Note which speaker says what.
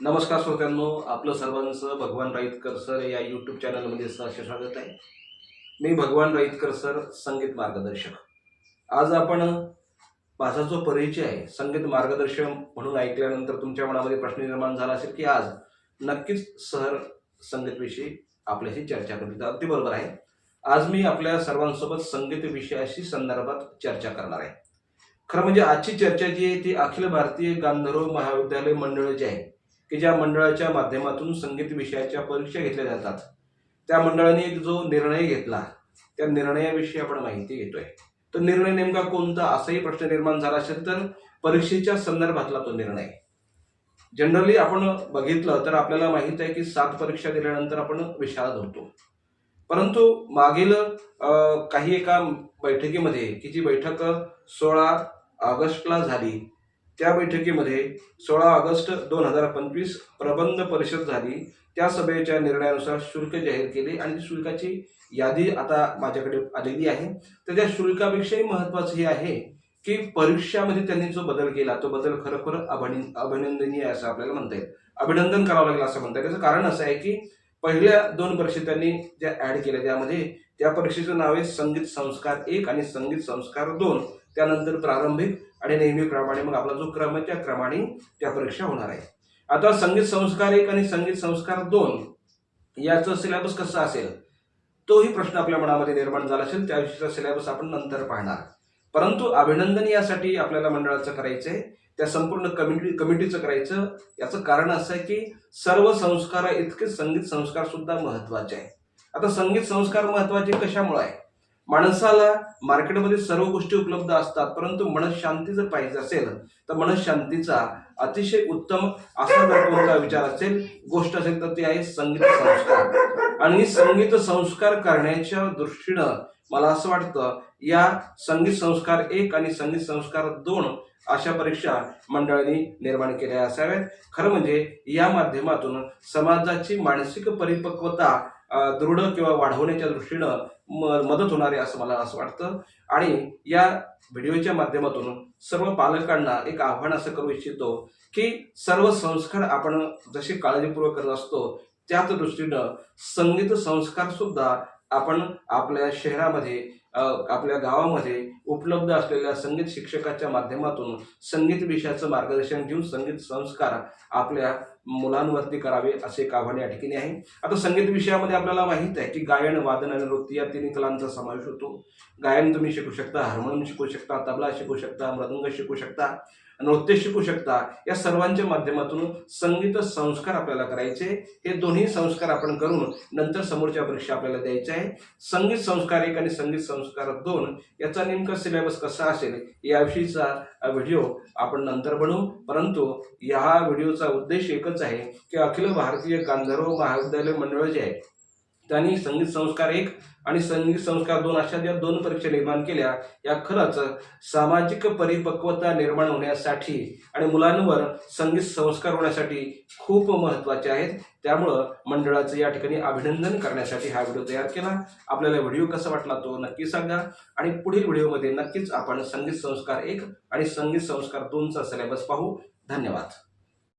Speaker 1: नमस्कार श्रोत्यांनो, आपलं सर्वांचं भगवान राईतकर सर या यूट्यूब चॅनलमध्ये सहर्ष स्वागत आहे. मी भगवान राईतकर सर, संगीत मार्गदर्शक. आज आपण माझा जो परिचय आहे संगीत मार्गदर्शक म्हणून ऐकल्यानंतर तुमच्या मनामध्ये प्रश्न निर्माण झाला असेल की आज नक्कीच सर संगीतविषयी आपल्याशी चर्चा करतील. तर अगदी बरोबर आहे. आज मी आपल्या सर्वांसोबत संगीत विषयाशी संदर्भात चर्चा करणार आहे. खरं म्हणजे आजची चर्चा जी आहे ती अखिल भारतीय गांधर्व महाविद्यालय मंडळ जे आहे की ज्या मंडळाच्या माध्यमातून संगीत विषयाच्या परीक्षा घेतल्या जातात, त्या मंडळाने एक जो निर्णय घेतला त्या निर्णयाविषयी आपण माहिती घेतोय. तो निर्णय नेमका कोणता असाही प्रश्न निर्माण झाला असेल तर परीक्षेच्या संदर्भातला तो निर्णय. जनरली आपण बघितलं तर आपल्याला माहित आहे की 7 परीक्षा दिल्यानंतर आपण विशारद होतो. परंतु मागील काही एका बैठकीमध्ये की जी बैठक 16 ऑगस्टला झाली, त्या बैठकीमध्ये 16 ऑगस्ट 2025 प्रबंध परिषद झाली. त्या सभेच्या निर्णयानुसार शुल्क जाहीर केले आणि शुल्काची यादी आता माझ्याकडे आलेली आहे. तर त्या शुल्कापेक्षाही महत्वाचं हे आहे की परीक्षामध्ये त्यांनी जो बदल केला तो बदल खरोखर अभिनंदनीय असं आपल्याला म्हणता येईल. अभिनंदन करावं लागेल असं म्हणता येईल. त्याचं कारण असं आहे की पहिल्या 2 परीक्षा त्यांनी ज्या ऍड केल्या त्यामध्ये त्या परीक्षेचं नाव आहे संगीत संस्कार 1 आणि संगीत संस्कार 2. त्यानंतर प्रारंभिक आणि नेहमीप्रमाणे मग आपला जो क्रम आहे त्या क्रमाने त्या परीक्षा होणार आहे. आता संगीत संस्कार 1 आणि संगीत संस्कार 2 याचं सिलेबस कसं असेल तोही प्रश्न आपल्या मनामध्ये निर्माण झाला असेल. त्याविषयीचा सिलेबस आपण नंतर पाहणार. परंतु अभिनंदन यासाठी आपल्याला मंडळाचं करायचंय, त्या संपूर्ण कमिटीचं करायचं. याचं कारण असं आहे की सर्व संस्कार इतके संगीत संस्कार सुद्धा महत्वाचे आहे. आता संगीत संस्कार महत्वाचे कशामुळे आहे? माणसाला मार्केटमध्ये सर्व गोष्टी उपलब्ध असतात, परंतु मनशांती जर पाहिजे असेल तर मनशांतीचा अतिशय उत्तम असा जर कोणता विचार असेल, गोष्ट असेल तर ती आहे संगीत संस्कार. आणि संगीत संस्कार करण्याच्या दृष्टीनं मला असं वाटतं या संगीत संस्कार 1 आणि संगीत संस्कार 2 अशा परीक्षा मंडळाने निर्माण केल्या असाव्यात. खरं म्हणजे या माध्यमातून समाजाची मानसिक परिपक्वता दृढ किंवा वाढवण्याच्या दृष्टीनं मदत होणार आहे असं मला असं वाटतं. आणि या व्हिडिओच्या माध्यमातून सर्व पालकांना एक आव्हान असं करू इच्छितो की सर्व संस्कार आपण जसे काळजीपूर्वक करत असतो त्याच दृष्टीनं संगीत संस्कार सुद्धा आपण आपल्या शहरामध्ये आपल्या गावामध्ये उपलब्ध असलेल्या संगीत शिक्षकाच्या माध्यमातून संगीत विषयाचं मार्गदर्शन घेऊन संगीत संस्कार आपल्या मुलांवरती करावे असे एक आव्हान या ठिकाणी आहे. आता संगीत विषयामध्ये आपल्याला माहित आहे की गायन, वादन आणि नृत्य या 3 कलांचा समावेश होतो. गायन तुम्ही शिकू शकता, हार्मोनियम शिकू शकता, तबला शिकू शकता, मृदंग शिकू शकता, नृत्य शिकू शकता. या सर्वांच्या माध्यमातून संगीत संस्कार आपल्याला करायचे. हे दोन्ही संस्कार आपण करून नंतर समोरच्या परीक्षा आपल्याला द्यायच्या आहे. संगीत संस्कार 1 आणि संगीत संस्कार 2 याचा नेमका सिलेबस कसा असेल याविषयीचा व्हिडिओ आपण नंतर बनवू. परंतु या व्हिडिओचा उद्देश एकच आहे की अखिल भारतीय गांधर्व महाविद्यालय मंडळ जे आहे त्यांनी संगीत संस्कार 1 आणि संगीत संस्कार 2 अशा ज्या 2 परीक्षा निर्माण केल्या या खरंच सामाजिक परिपक्वता निर्माण होण्यासाठी आणि मुलांवर संगीत संस्कार होण्यासाठी खूप महत्वाचे आहेत. त्यामुळं मंडळाचं या ठिकाणी अभिनंदन करण्यासाठी हा व्हिडिओ तयार केला. आपल्याला व्हिडिओ कसा वाटला तो नक्की सांगा आणि पुढील व्हिडिओमध्ये नक्कीच आपण संगीत संस्कार 1 आणि संगीत संस्कार 2चा सिलेबस पाहू. धन्यवाद.